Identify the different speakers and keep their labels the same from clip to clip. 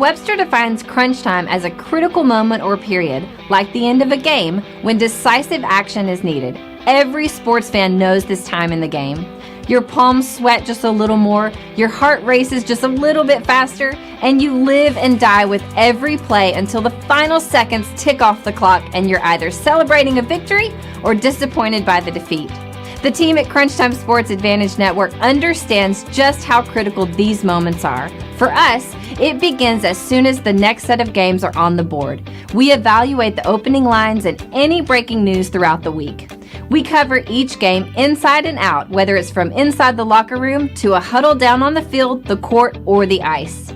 Speaker 1: Webster defines crunch time as a critical moment or period, like the end of a game, when decisive action is needed. Every sports fan knows this time in the game. Your palms sweat just a little more, your heart races just a little bit faster, and you live and die with every play until the final seconds tick off the clock and you're either celebrating a victory or disappointed by the defeat. The team at Crunch Time Sports Advantage Network understands just how critical these moments are. For us, it begins as soon as the next set of games are on the board. We evaluate the opening lines and any breaking news throughout the week. We cover each game inside and out, whether it's from inside the locker room to a huddle down on the field, the court, or the ice.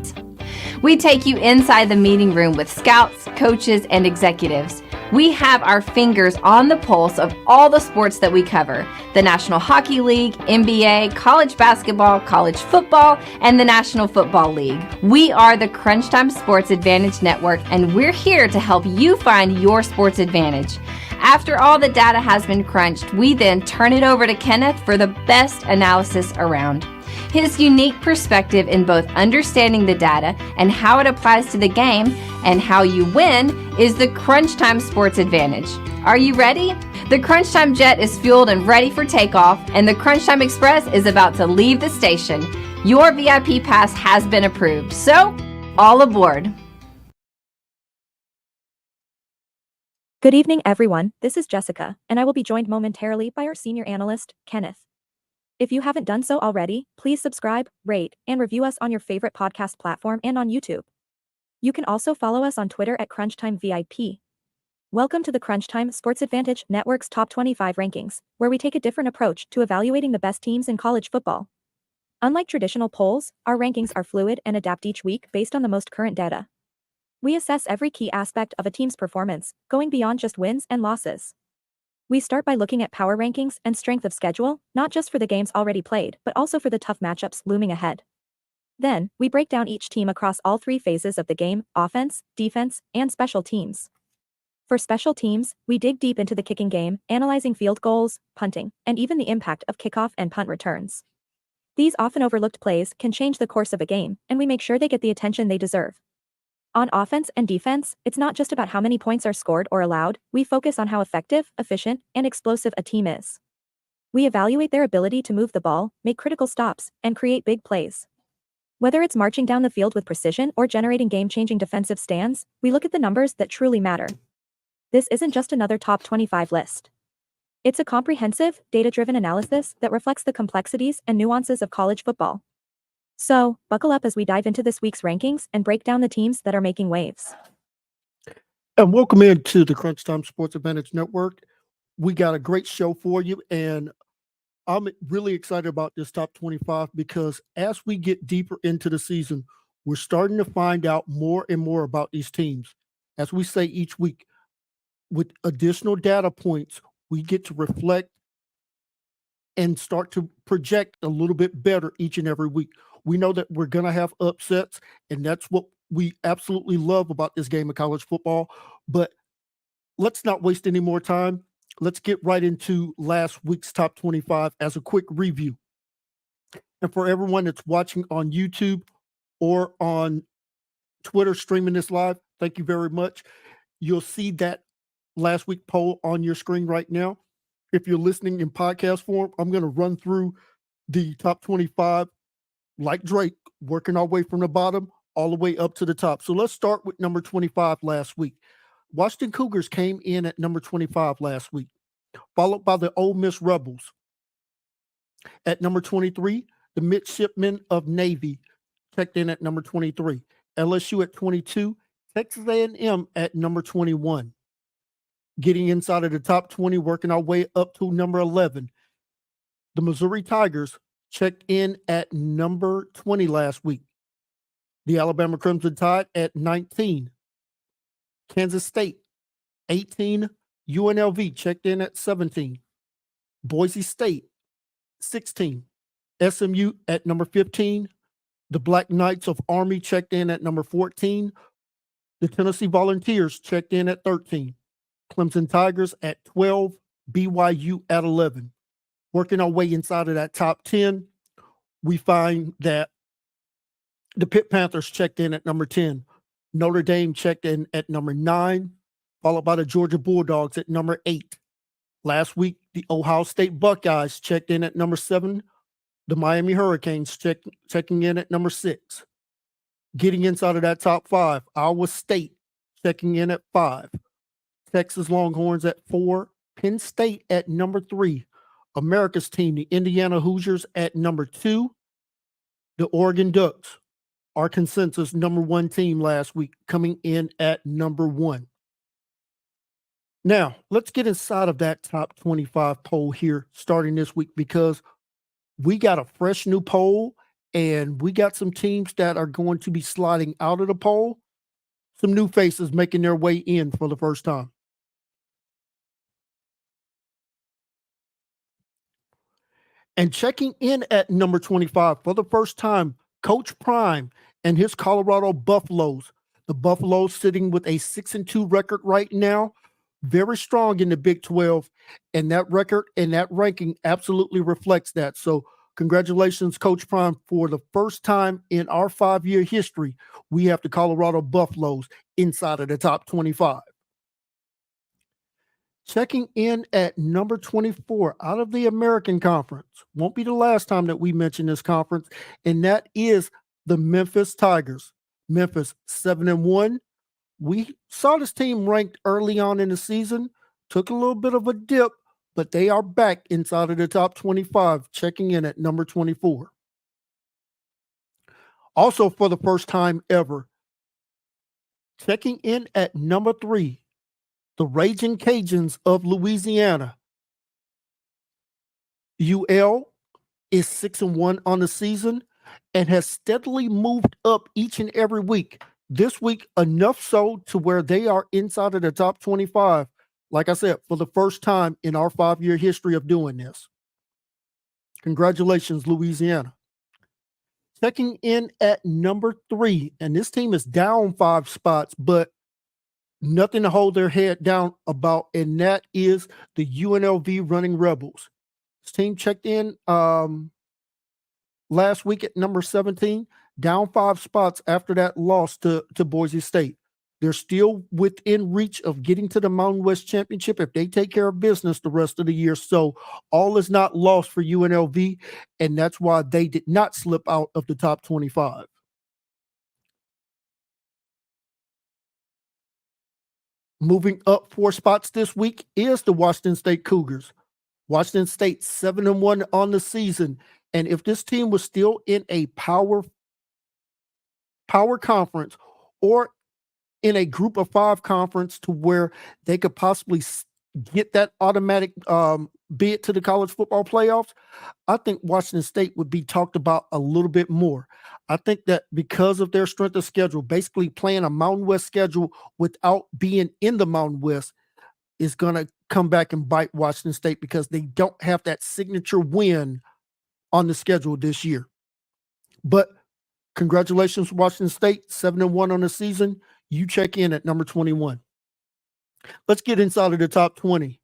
Speaker 1: We take you inside the meeting room with scouts, coaches, and executives. We have our fingers on the pulse of all the sports that we cover: the National Hockey League, NBA, college basketball, college football, and the National Football League. We are the Crunch Time Sports Advantage Network, and we're here to help you find your sports advantage. After all the data has been crunched, we then turn it over to Kenneth for the best analysis around. His unique perspective in both understanding the data and how it applies to the game and how you win is the Crunch Time Sports Advantage. Are you ready? The Crunch Time Jet is fueled and ready for takeoff, and the Crunch Time Express is about to leave the station. Your VIP pass has been approved, so all aboard.
Speaker 2: Good evening, everyone. This is Jessica, and I will be joined momentarily by our senior analyst, Kenneth. If you haven't done so already, please subscribe, rate, and review us on your favorite podcast platform and on YouTube. You can also follow us on Twitter at CrunchTimeVIP. Welcome to the Crunch Time Sports Advantage Network's Top 25 rankings, where we take a different approach to evaluating the best teams in college football. Unlike traditional polls, our rankings are fluid and adapt each week based on the most current data. We assess every key aspect of a team's performance, going beyond just wins and losses. We start by looking at power rankings and strength of schedule, not just for the games already played, but also for the tough matchups looming ahead. Then, we break down each team across all three phases of the game: offense, defense, and special teams. For special teams, we dig deep into the kicking game, analyzing field goals, punting, and even the impact of kickoff and punt returns. These often overlooked plays can change the course of a game, and we make sure they get the attention they deserve. On offense and defense, it's not just about how many points are scored or allowed, we focus on how effective, efficient, and explosive a team is. We evaluate their ability to move the ball, make critical stops, and create big plays. Whether it's marching down the field with precision or generating game-changing defensive stands, we look at the numbers that truly matter. This isn't just another top 25 list. It's a comprehensive, data-driven analysis that reflects the complexities and nuances of college football. So, buckle up as we dive into this week's rankings and break down the teams that are making waves.
Speaker 3: And welcome into the Crunch Time Sports Advantage Network. We got a great show for you, and I'm really excited about this top 25 because as we get deeper into the season, we're starting to find out more and more about these teams. As we say each week, with additional data points, we get to reflect and start to project a little bit better each and every week. We know that we're going to have upsets, and that's what we absolutely love about this game of college football. But let's not waste any more time. Let's get right into last week's top 25 as a quick review. And for everyone that's watching on YouTube or on Twitter streaming this live, thank you very much. You'll see that last week poll on your screen right now. If you're listening in podcast form, I'm going to run through the top 25 like Drake, working our way from the bottom all the way up to the top. So let's start with number 25 last week. Washington Cougars came in at number 25 last week, followed by the Ole Miss Rebels. At number 23, the Midshipmen of Navy checked in at number 23. LSU at 22, Texas A&M at number 21. Getting inside of the top 20, working our way up to number 11. The Missouri Tigers checked in at number 20 last week. The Alabama Crimson Tide at 19. Kansas State, 18. UNLV checked in at 17. Boise State, 16. SMU at number 15. The Black Knights of Army checked in at number 14. The Tennessee Volunteers checked in at 13. Clemson Tigers at 12. BYU at 11. Working our way inside of that top 10, we find that the Pitt Panthers checked in at number 10. Notre Dame checked in at number 9, followed by the Georgia Bulldogs at number 8. Last week, the Ohio State Buckeyes checked in at number 7. The Miami Hurricanes checking in at number 6. Getting inside of that top 5, Iowa State checking in at 5. Texas Longhorns at 4. Penn State at number 3. America's team, the Indiana Hoosiers, at number 2. The Oregon Ducks, our consensus number 1 team last week, coming in at number 1. Now, let's get inside of that top 25 poll here starting this week, because we got a fresh new poll and we got some teams that are going to be sliding out of the poll. Some new faces making their way in for the first time. And checking in at number 25 for the first time, Coach Prime and his Colorado Buffaloes. The Buffaloes sitting with a 6-2 record right now, very strong in the Big 12, and that record and that ranking absolutely reflects that. So congratulations, Coach Prime. For the first time in our 5-year history, we have the Colorado Buffaloes inside of the top 25. Checking in at number 24 out of the American Conference. Won't be the last time that we mention this conference, and that is the Memphis Tigers. Memphis 7-1. We saw this team ranked early on in the season, took a little bit of a dip, but they are back inside of the top 25, checking in at number 24. Also, for the first time ever, checking in at number 3, the Raging Cajuns of Louisiana. UL is 6-1 on the season and has steadily moved up each and every week. This week, enough so to where they are inside of the top 25, like I said, for the first time in our 5-year history of doing this. Congratulations, Louisiana. Checking in at number 3, and this team is down 5 spots, but nothing to hold their head down about, and that is the UNLV Running Rebels. This team checked in last week at number 17, down 5 spots after that loss to Boise State. They're still within reach of getting to the Mountain West Championship if they take care of business the rest of the year. So all is not lost for UNLV, and that's why they did not slip out of the top 25. Moving up 4 spots this week is the Washington State Cougars. Washington State 7-1 on the season. And if this team was still in a power conference or in a group of 5 conference to where they could possibly get that automatic bid to the college football playoffs, I think Washington State would be talked about a little bit more. I think that because of their strength of schedule, basically playing a Mountain West schedule without being in the Mountain West is going to come back and bite Washington State because they don't have that signature win on the schedule this year. But congratulations, Washington State, 7-1 on the season. You check in at number 21. Let's get inside of the top 20.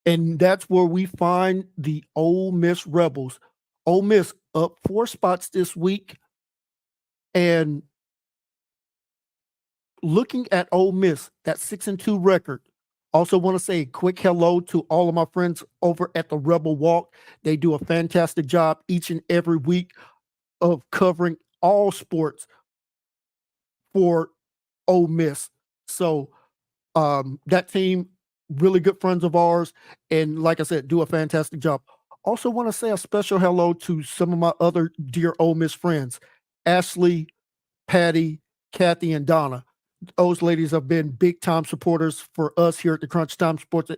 Speaker 3: And that's where we find the Ole Miss Rebels. Ole Miss up 4 spots this week. And looking at Ole Miss, that 6-2 record, also want to say a quick hello to all of my friends over at the Rebel Walk. They do a fantastic job each and every week of covering all sports for Ole Miss. So that team, really good friends of ours, and like I said, do a fantastic job. Also want to say a special hello to some of my other dear Ole Miss friends, Ashley, Patty, Kathy, and Donna. Those ladies have been big time supporters for us here at the Crunch Time Sports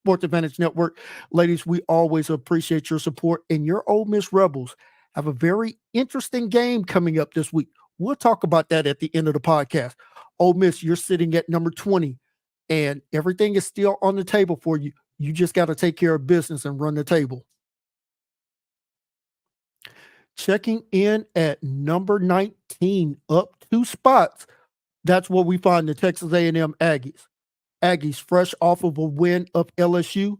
Speaker 3: Advantage Network. Ladies, we always appreciate your support, and your Ole Miss Rebels have a very interesting game coming up this week. We'll talk about that at the end of the podcast. Ole Miss, you're sitting at number 20, and everything is still on the table for you. You just got to take care of business and run the table. Checking in at number 19, up 2 spots. That's where we find the Texas A&M Aggies. Aggies, fresh off of a win of LSU,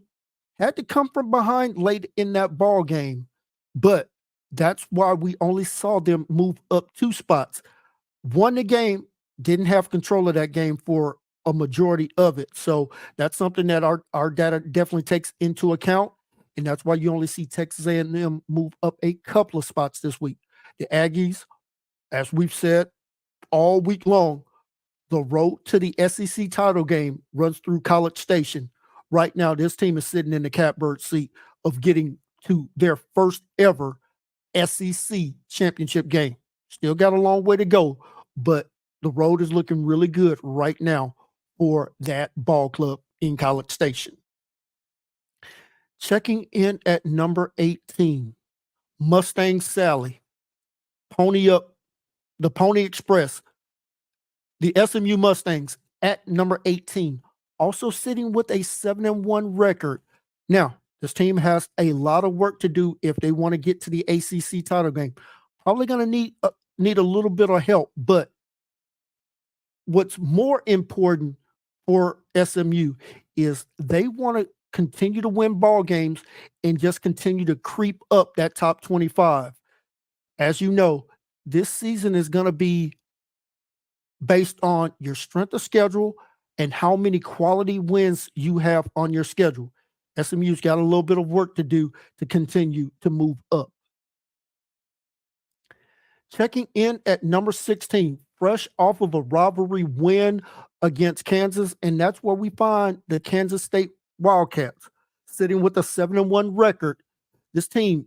Speaker 3: had to come from behind late in that ball game, but that's why we only saw them move up 2 spots. Won the game didn't have control of that game for a majority of it. So that's something that our data definitely takes into account, and that's why you only see Texas A&M move up a couple of spots this week. The Aggies, as we've said all week long, the road to the SEC title game runs through College Station. Right now, this team is sitting in the catbird seat of getting to their first ever SEC championship game. Still got a long way to go, but the road is looking really good right now for that ball club in College Station. Checking in at number 18, Mustang Sally, Pony Up, the Pony Express, the SMU Mustangs at number 18, also sitting with a 7-1 record. Now, this team has a lot of work to do if they want to get to the ACC title game. Probably going to need a little bit of help, but what's more important for SMU is they want to continue to win ball games and just continue to creep up that top 25. As you know, this season is going to be based on your strength of schedule and how many quality wins you have on your schedule. SMU's got a little bit of work to do to continue to move up. Checking in at number 16, fresh off of a rivalry win against Kansas, and that's where we find the Kansas State Wildcats sitting with a 7-1 record. This team,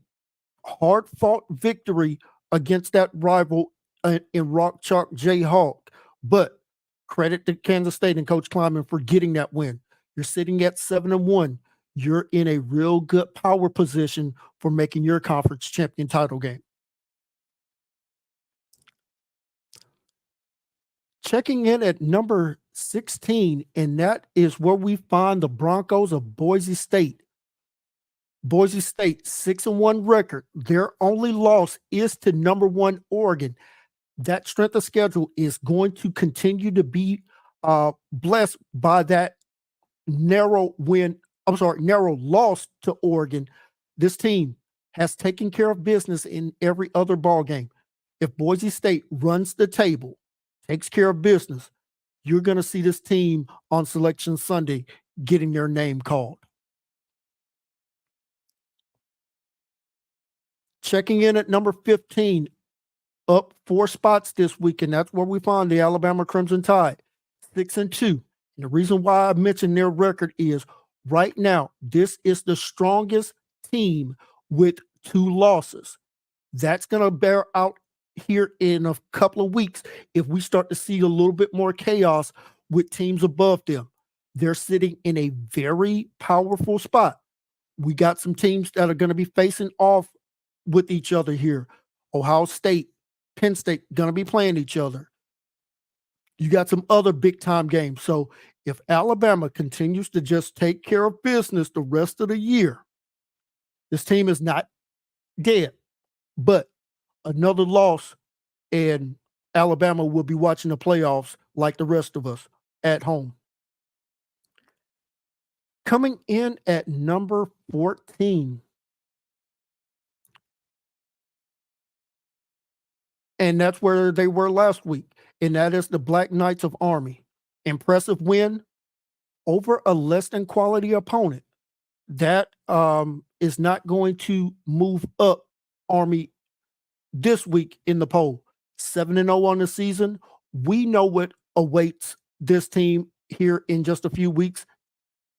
Speaker 3: hard-fought victory against that rival in Rock Chalk Jayhawk. But credit to Kansas State and Coach Kleiman for getting that win. You're sitting at 7-1. You're in a real good power position for making your conference champion title game. Checking in at number 16, and that is where we find the Broncos of Boise State. Boise State, 6-1 record. Their only loss is to number 1 Oregon. That strength of schedule is going to continue to be blessed by that narrow loss to Oregon. This team has taken care of business in every other ball game. If Boise State runs the table, takes care of business, you're going to see this team on Selection Sunday getting their name called. Checking in at number 15, up 4 spots this week, and that's where we find the Alabama Crimson Tide, 6-2. And the reason why I mentioned their record is right now, this is the strongest team with 2 losses. That's going to bear out here in a couple of weeks if we start to see a little bit more chaos with teams above them. They're sitting in a very powerful spot. We got some teams that are going to be facing off with each other here. Ohio State, Penn State going to be playing each other. You got some other big-time games. So if Alabama continues to just take care of business the rest of the year, this team is not dead. But another loss, and Alabama will be watching the playoffs like the rest of us at home. Coming in at number 14, and that's where they were last week, and that is the Black Knights of Army. Impressive win over a less than quality opponent. That is not going to move up Army this week in the poll. 7-0 on the season. We know what awaits this team here in just a few weeks.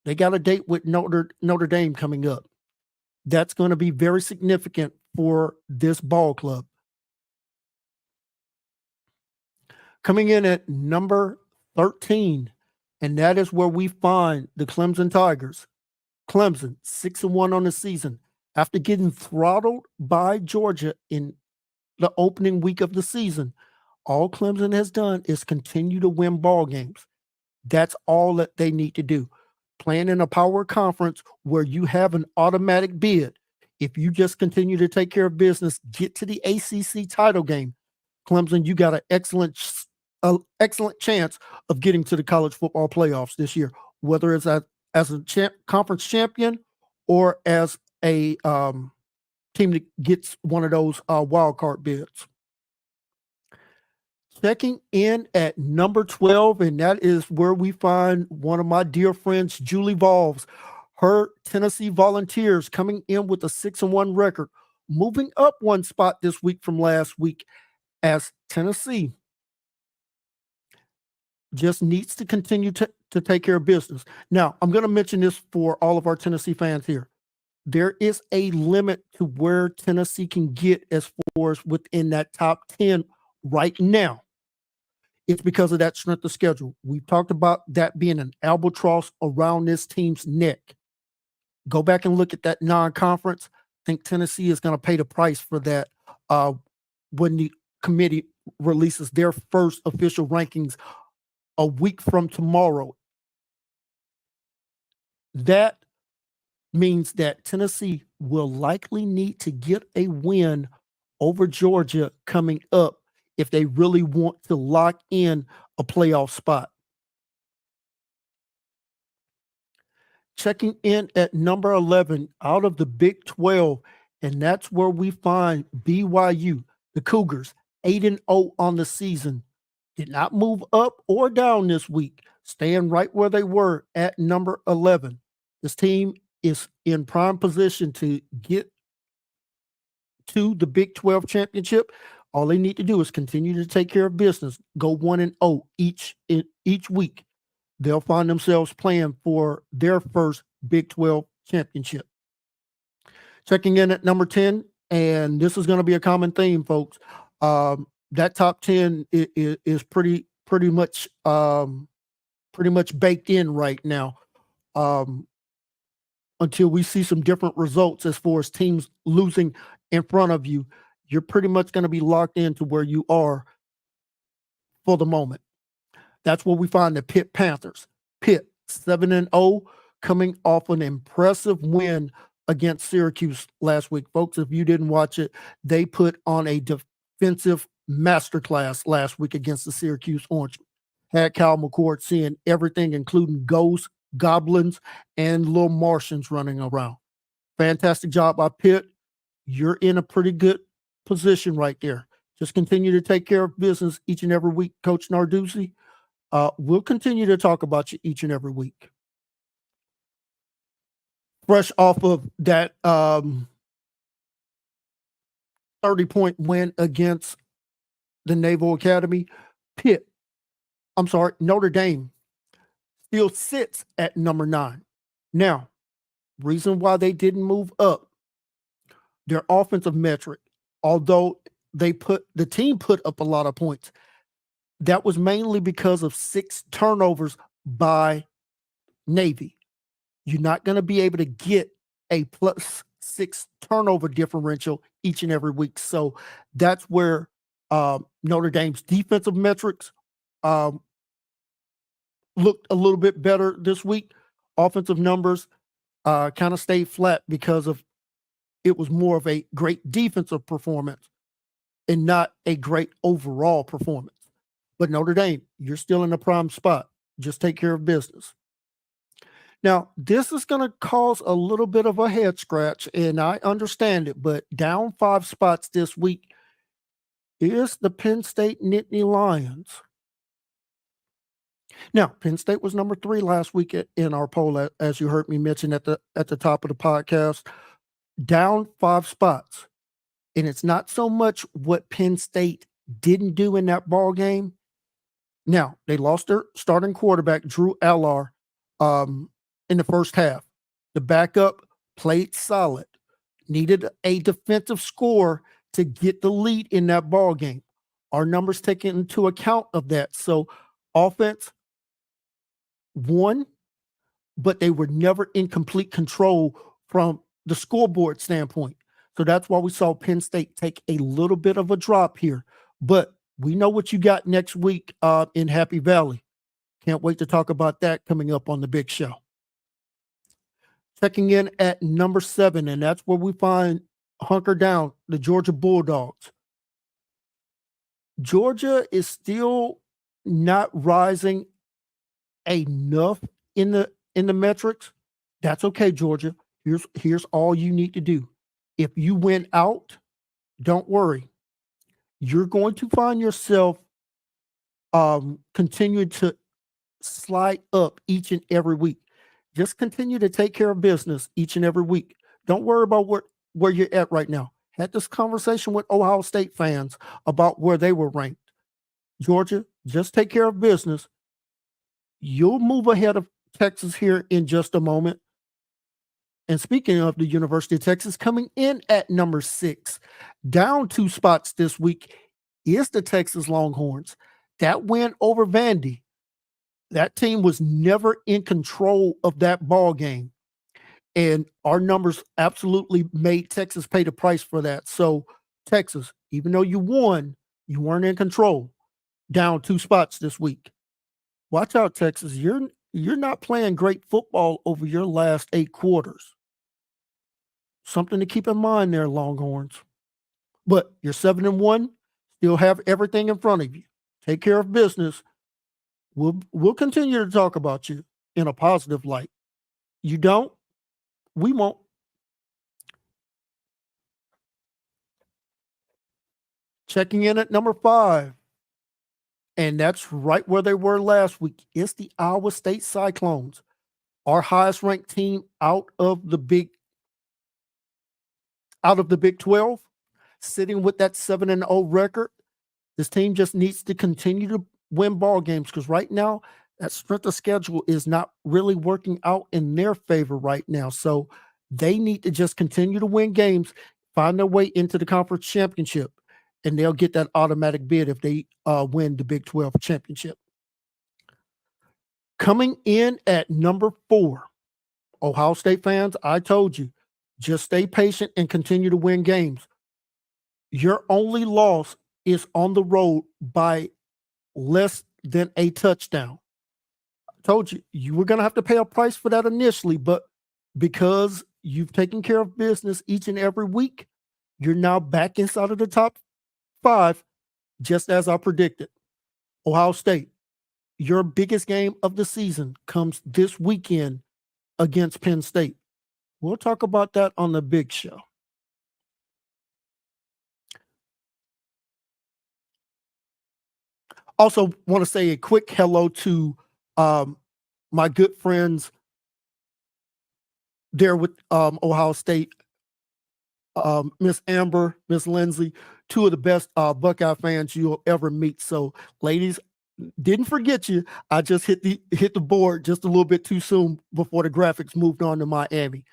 Speaker 3: They got a date with Notre Dame coming up. That's going to be very significant for this ball club. Coming in at number 13, and that is where we find the Clemson Tigers. Clemson, 6-1 on the season. After getting throttled by Georgia in the opening week of the season, all Clemson has done is continue to win ball games. That's all that they need to do. Playing in a power conference where you have an automatic bid. If you just continue to take care of business, get to the ACC title game, Clemson, you got an excellent chance of getting to the college football playoffs this year, whether it's as a conference champion or as a team that gets one of those wild card bids. Checking in at number 12, and that is where we find one of my dear friends, Julie Volves. Her Tennessee Volunteers coming in with a 6-1 record, moving up one spot this week from last week as Tennessee just needs to continue to take care of business. Now, I'm going to mention this for all of our Tennessee fans here. There is a limit to where Tennessee can get as far as within that top 10 right now. It's because of that strength of schedule. We've talked about that being an albatross around this team's neck. Go back and look at that non-conference. I think Tennessee is going to pay the price for that when the committee releases their first official rankings a week from tomorrow. That means that Tennessee will likely need to get a win over Georgia coming up if they really want to lock in a playoff spot. Checking in at number 11 out of the Big 12, and that's where we find BYU, the Cougars, 8-0 on the season. Did not move up or down this week, staying right where they were at number 11. This team is in prime position to get to the Big 12 championship. All they need to do is continue to take care of business, go 1-0 each week. They'll find themselves playing for their first Big 12 championship. Checking in at number 10, and this is going to be a common theme, folks. That top 10 is pretty much baked in right now. Until we see some different results as far as teams losing in front of you, you're pretty much going to be locked into where you are for the moment. That's where we find the Pitt Panthers. Pitt, 7-0, coming off an impressive win against Syracuse last week. Folks, if you didn't watch it, they put on a defensive masterclass last week against the Syracuse Orangemen. Had Kyle McCord seeing everything, including ghosts, goblins, and little Martians running around. Fantastic job by Pitt. You're in a pretty good position right there. Just continue to take care of business each and every week, Coach Narduzzi. We'll continue to talk about you each and every week. Fresh off of that 30-point win against the Naval Academy, Notre Dame still sits at number 9. Now, reason why they didn't move up, their offensive metric, although the team put up a lot of points, that was mainly because of 6 turnovers by Navy. You're not going to be able to get a +6 turnover differential each and every week. So that's where Notre Dame's defensive metrics looked a little bit better this week. Offensive numbers kind of stayed flat because of it was more of a great defensive performance and not a great overall performance. But Notre Dame, you're still in a prime spot. Just take care of business. Now, this is going to cause a little bit of a head scratch, and I understand it, but down 5 spots this week is the Penn State Nittany Lions. Now, Penn State was number 3 last week in our poll, as you heard me mention at the top of the podcast. Down 5 spots. And it's not so much what Penn State didn't do in that ball game. Now, they lost their starting quarterback, Drew Allar, in the first half. The backup played solid. Needed a defensive score to get the lead in that ball game. Our numbers take into account of that. So offense won, but they were never in complete control from the scoreboard standpoint. So that's why we saw Penn State take a little bit of a drop here. But we know what you got next week in Happy Valley. Can't wait to talk about that coming up on the big show. Checking in at number 7, and that's where we find hunker down the Georgia Bulldogs. Georgia is still not rising enough in the metrics. That's okay, Georgia. Here's all you need to do. If you win out, don't worry. You're going to find yourself continue to slide up each and every week. Just continue to take care of business each and every week. Don't worry about where you're at right now. Had this conversation with Ohio State fans about where they were ranked. Georgia, just take care of business. You'll move ahead of Texas here in just a moment. And speaking of the University of Texas, coming in at number 6, down 2 spots this week is the Texas Longhorns. That win over Vandy, that team was never in control of that ball game. And our numbers absolutely made Texas pay the price for that. So, Texas, even though you won, you weren't in control. Down 2 spots this week. Watch out, Texas. You're not playing great football over your last 8 quarters. Something to keep in mind there, Longhorns. But you're 7-1, still have everything in front of you. Take care of business. We'll continue to talk about you in a positive light. You don't, we won't. Checking in at number 5. And that's right where they were last week. It's the Iowa State Cyclones, our highest ranked team out of the Big 12, sitting with that 7-0 record. This team just needs to continue to win ball games because right now that strength of schedule is not really working out in their favor right now. So they need to just continue to win games, find their way into the conference championship, and they'll get that automatic bid if they win the Big 12 championship. Coming in at number 4, Ohio State fans, I told you, just stay patient and continue to win games. Your only loss is on the road by less than a touchdown. I told you, you were going to have to pay a price for that initially, but because you've taken care of business each and every week, you're now back inside of the top 5, just as I predicted. Ohio State, your biggest game of the season comes this weekend against Penn State. We'll talk about that on the big show. Also, want to say a quick hello to my good friends there with Ohio State, Miss Amber, Miss Lindsay, 2 of the best Buckeye fans you'll ever meet. So, ladies, didn't forget you. I just hit the board just a little bit too soon before the graphics moved on to Miami.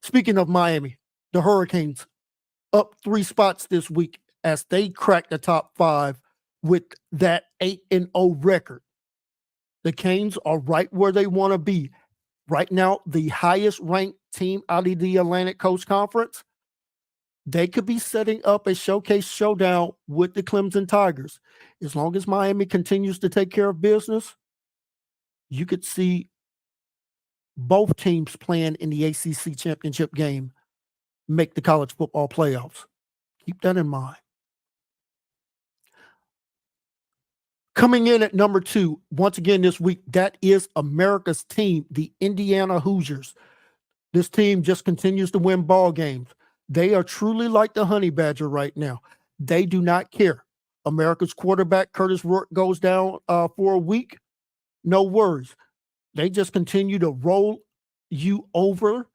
Speaker 3: Speaking of Miami, the Hurricanes up 3 spots this week as they cracked the top 5 with that 8-0 record. The Canes are right where they want to be. Right now, the highest ranked team out of the Atlantic Coast Conference. They could be setting up a showcase showdown with the Clemson Tigers. As long as Miami continues to take care of business, you could see both teams playing in the ACC championship game make the college football playoffs. Keep that in mind. Coming in at number 2, once again this week, that is America's team, the Indiana Hoosiers. This team just continues to win ball games. They are truly like the Honey Badger right now. They do not care. America's quarterback, Curtis Rourke, goes down for a week. No worries. They just continue to roll you over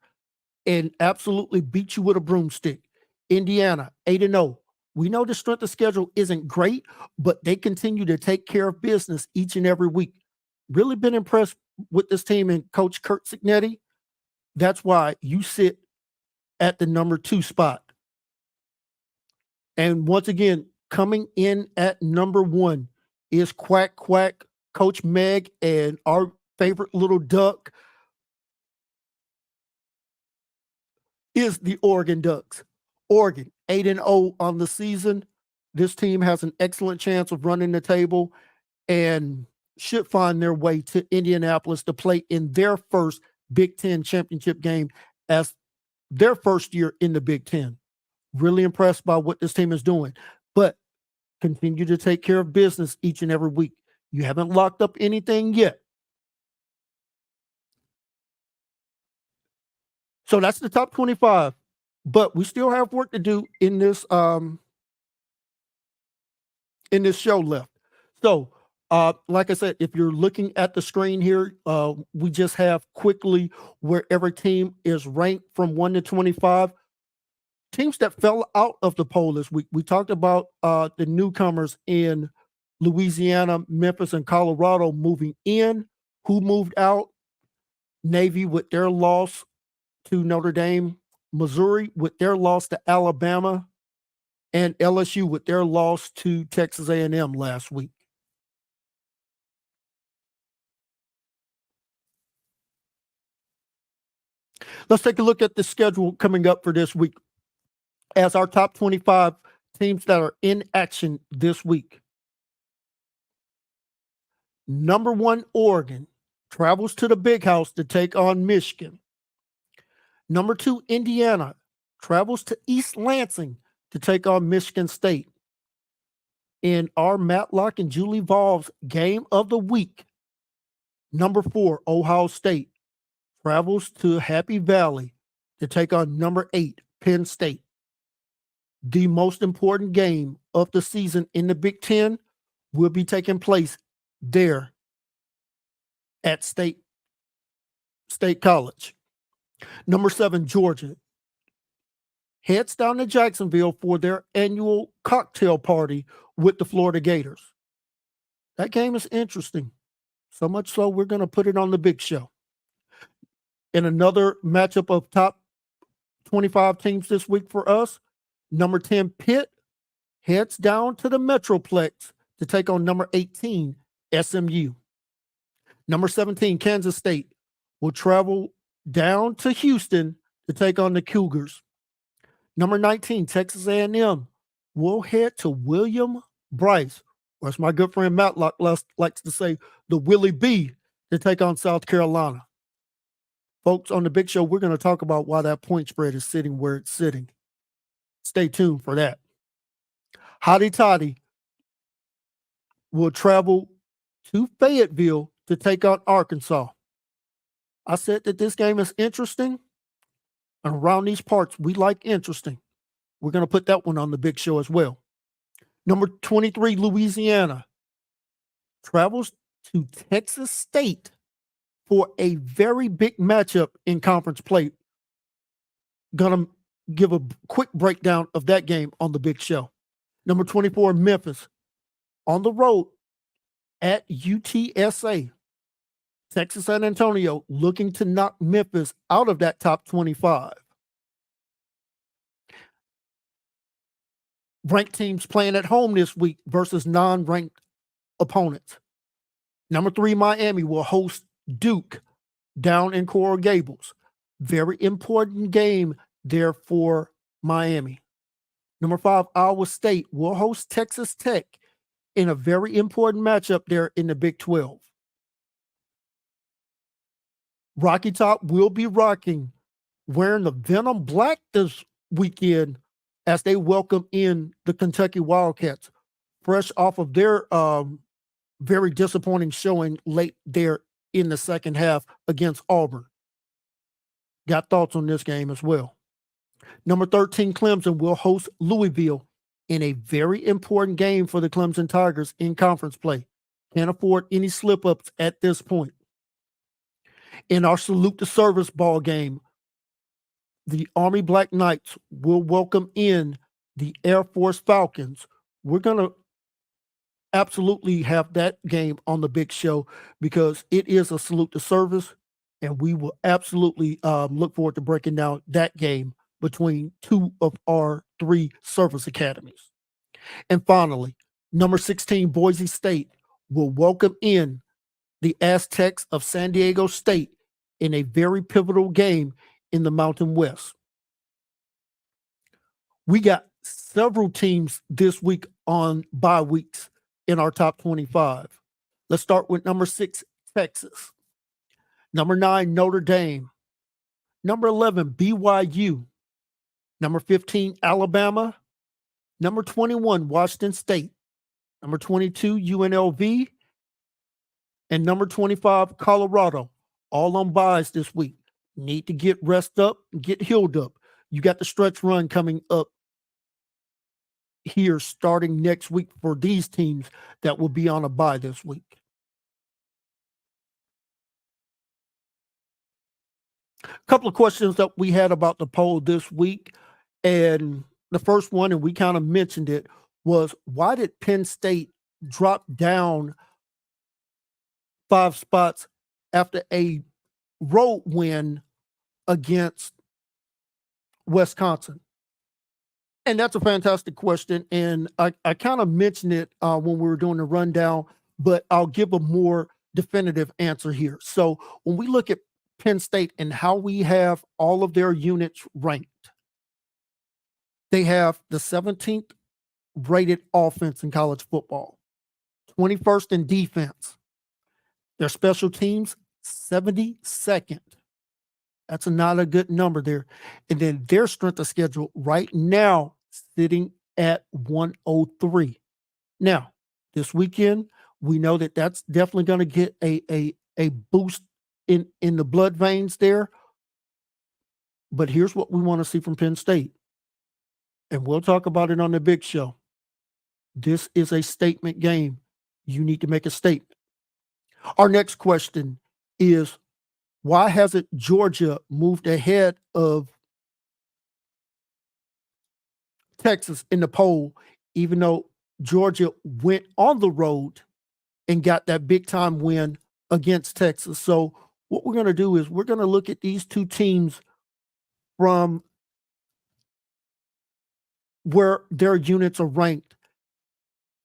Speaker 3: and absolutely beat you with a broomstick. Indiana, 8-0. We know the strength of schedule isn't great, but they continue to take care of business each and every week. Really been impressed with this team and Coach Kurt Signetti. That's why you sit at the number 2 spot. And once again, coming in at number 1 is Quack Quack, Coach Meg, and our favorite little duck is the Oregon Ducks. Oregon, 8-0 on the season. This team has an excellent chance of running the table and should find their way to Indianapolis to play in their first Big Ten championship game as their first year in the Big Ten. Really impressed by what this team is doing, but continue to take care of business each and every week. You haven't locked up anything yet. So that's the top 25, but we still have work to do in this show left. So Like I said, if you're looking at the screen here, we just have quickly where every team is ranked from 1 to 25. Teams that fell out of the poll this week. We talked about the newcomers in Louisiana, Memphis, and Colorado moving in. Who moved out? Navy with their loss to Notre Dame, Missouri with their loss to Alabama, and LSU with their loss to Texas A&M last week. Let's take a look at the schedule coming up for this week as our top 25 teams that are in action this week. Number 1, Oregon travels to the Big House to take on Michigan. Number 2, Indiana travels to East Lansing to take on Michigan State. In our Matlock and Julie Volv's game of the week, number 4, Ohio State travels to Happy Valley to take on number 8, Penn State. The most important game of the season in the Big Ten will be taking place there at State College. Number 7, Georgia heads down to Jacksonville for their annual cocktail party with the Florida Gators. That game is interesting. So much so, we're going to put it on the big show. In another matchup of top 25 teams this week for us, number 10, Pitt heads down to the Metroplex to take on number 18, SMU. Number 17, Kansas State will travel down to Houston to take on the Cougars. Number 19, Texas A&M will head to William Bryce, or as my good friend Matlock likes to say, the Willie B, to take on South Carolina. Folks, on the big show, we're going to talk about why that point spread is sitting where it's sitting. Stay tuned for that. Hotty Toddy will travel to Fayetteville to take on Arkansas. I said that this game is interesting. And around these parts, we like interesting. We're going to put that one on the big show as well. Number 23, Louisiana travels to Texas State for a very big matchup in conference play. Gonna give a quick breakdown of that game on the big show. Number 24, Memphis on the road at UTSA. Texas San Antonio looking to knock Memphis out of that top 25. Ranked teams playing at home this week versus non-ranked opponents. Number 3, Miami will host Duke down in Coral Gables. Very important game there for Miami. Number 5, Iowa State will host Texas Tech in a very important matchup there in the Big 12. Rocky Top will be rocking, wearing the Venom Black this weekend as they welcome in the Kentucky Wildcats, fresh off of their very disappointing showing late there in the second half against Auburn. Got thoughts on this game as well. Number 13, Clemson will host Louisville in a very important game for the Clemson Tigers in conference play. Can't afford any slip-ups at this point. In our Salute the Service ball game, the Army Black Knights will welcome in the Air Force Falcons. We're going to absolutely have that game on the big show because it is a salute to service, and we will absolutely look forward to breaking down that game between 2 of our 3 service academies. And finally, number 16, Boise State will welcome in the Aztecs of San Diego State in a very pivotal game in the Mountain West. We got several teams this week on bye weeks in our top 25. Let's start with number 6, Texas. Number 9, Notre Dame. Number 11, BYU. Number 15, Alabama. Number 21, Washington State. Number 22, UNLV. And number 25, Colorado. All on byes this week. Need to get rest up, get healed up. You got the stretch run coming up here starting next week for these teams that will be on a bye this week. A couple of questions that we had about the poll this week. And the first one, and we kind of mentioned it, was why did Penn State drop down 5 spots after a road win against Wisconsin? And that's a fantastic question. And I kind of mentioned it when we were doing the rundown, but I'll give a more definitive answer here. So when we look at Penn State and how we have all of their units ranked, they have the 17th rated offense in college football, 21st in defense. Their special teams, 72nd. That's not a good number there. And then their strength of schedule right now sitting at 103. Now, this weekend, we know that that's definitely going to get a boost in the blood veins there. But here's what we want to see from Penn State. And we'll talk about it on the big show. This is a statement game. You need to make a statement. Our next question is, why hasn't Georgia moved ahead of Texas in the poll, even though Georgia went on the road and got that big time win against Texas? So what we're going to do is we're going to look at these two teams from where their units are ranked.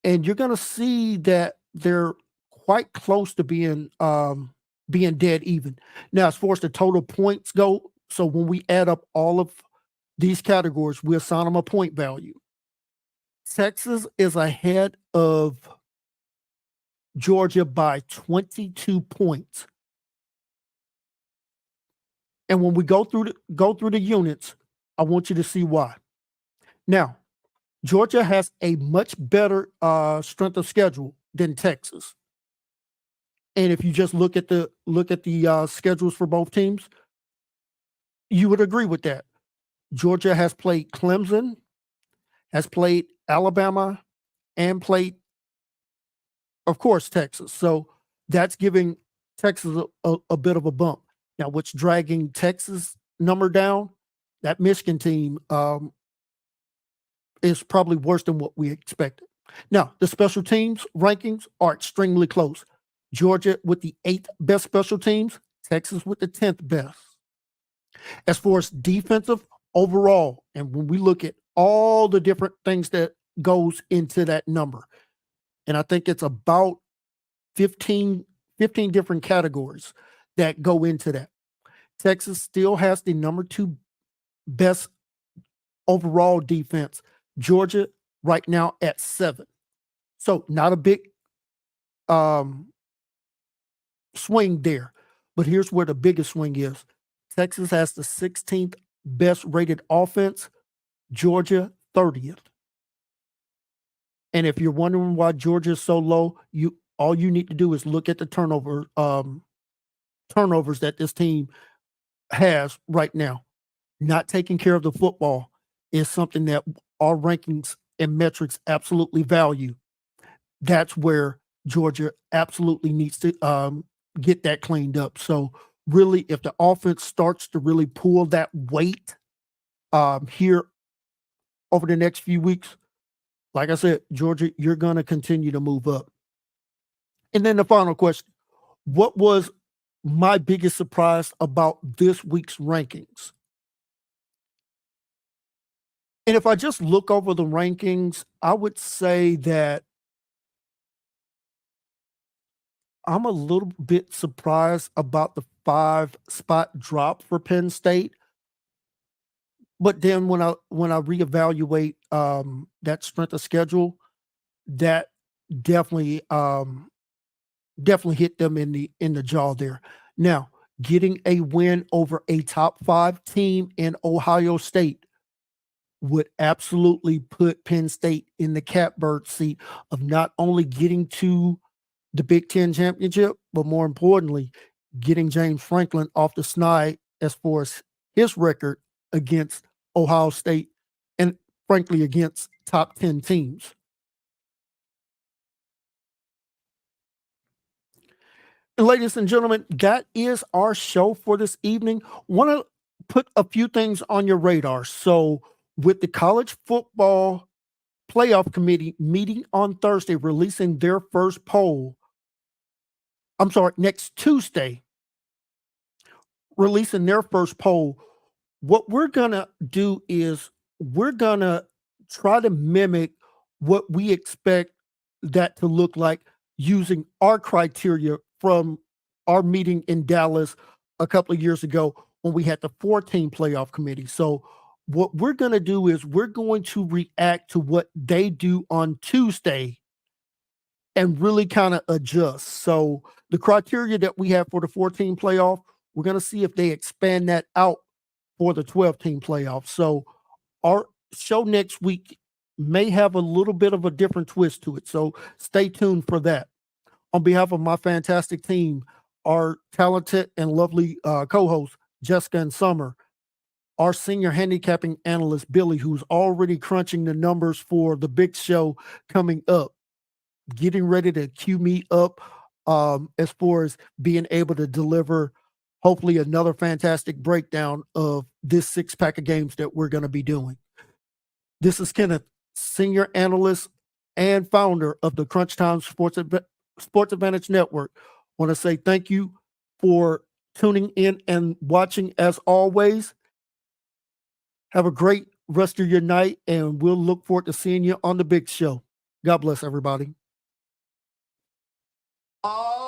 Speaker 3: And you're going to see that they're quite close to being dead even. Now, as far as the total points go, so when we add up all of these categories, we assign them a point value. Texas is ahead of Georgia by 22 points. And when we go through the units, I want you to see why. Now, Georgia has a much better strength of schedule than Texas. And if you just look at the schedules for both teams, you would agree with that. Georgia has played Clemson, has played Alabama, and played, of course, Texas. So that's giving Texas a bit of a bump. Now, what's dragging Texas number down? That Michigan team is probably worse than what we expected. Now, the special teams rankings are extremely close. Georgia with the 8th best special teams, Texas with the 10th best. As far as defensive overall, and when we look at all the different things that goes into that number, and I think it's about 15 different categories that go into that. Texas still has the number 2 best overall defense. Georgia right now at 7. So not a big swing there. But here's where the biggest swing is. Texas has the 16th best rated offense, Georgia 30th. And if you're wondering why Georgia is so low, all you need to do is look at the turnovers that this team has right now. Not taking care of the football is something that our rankings and metrics absolutely value. That's where Georgia absolutely needs to get that cleaned up. So really, if the offense starts to really pull that weight here over the next few weeks, like I said, Georgia, you're going to continue to move up. And then the final question, what was my biggest surprise about this week's rankings? And if I just look over the rankings, I would say that I'm a little bit surprised about the 5-spot drop for Penn State. But then when I reevaluate that strength of schedule, that definitely hit them in the jaw there. Now, getting a win over a top 5 team in Ohio State would absolutely put Penn State in the catbird seat of not only getting to the Big Ten championship, but more importantly, getting James Franklin off the snide as far as his record against Ohio State and frankly against top 10 teams. And ladies and gentlemen, that is our show for this evening. Want to put a few things on your radar. So, with the college football playoff committee meeting on Thursday, releasing their first poll, next Tuesday, releasing their first poll, what we're going to do is we're going to try to mimic what we expect that to look like using our criteria from our meeting in Dallas a couple of years ago when we had the 14 playoff committee. So what we're going to do is we're going to react to what they do on Tuesday and really kind of adjust. So the criteria that we have for the 14 playoff, we're going to see if they expand that out for the 12-team playoff. So our show next week may have a little bit of a different twist to it. So stay tuned for that. On behalf of my fantastic team, our talented and lovely co-host, Jessica and Summer, our senior handicapping analyst, Billy, who's already crunching the numbers for the big show coming up, getting ready to cue me up as far as being able to deliver hopefully another fantastic breakdown of this 6-pack of games that we're going to be doing. This is Kenneth, senior analyst and founder of the Crunch Time Sports Advantage Network. I want to say thank you for tuning in and watching as always. Have a great rest of your night, and we'll look forward to seeing you on the big show. God bless everybody.
Speaker 4: All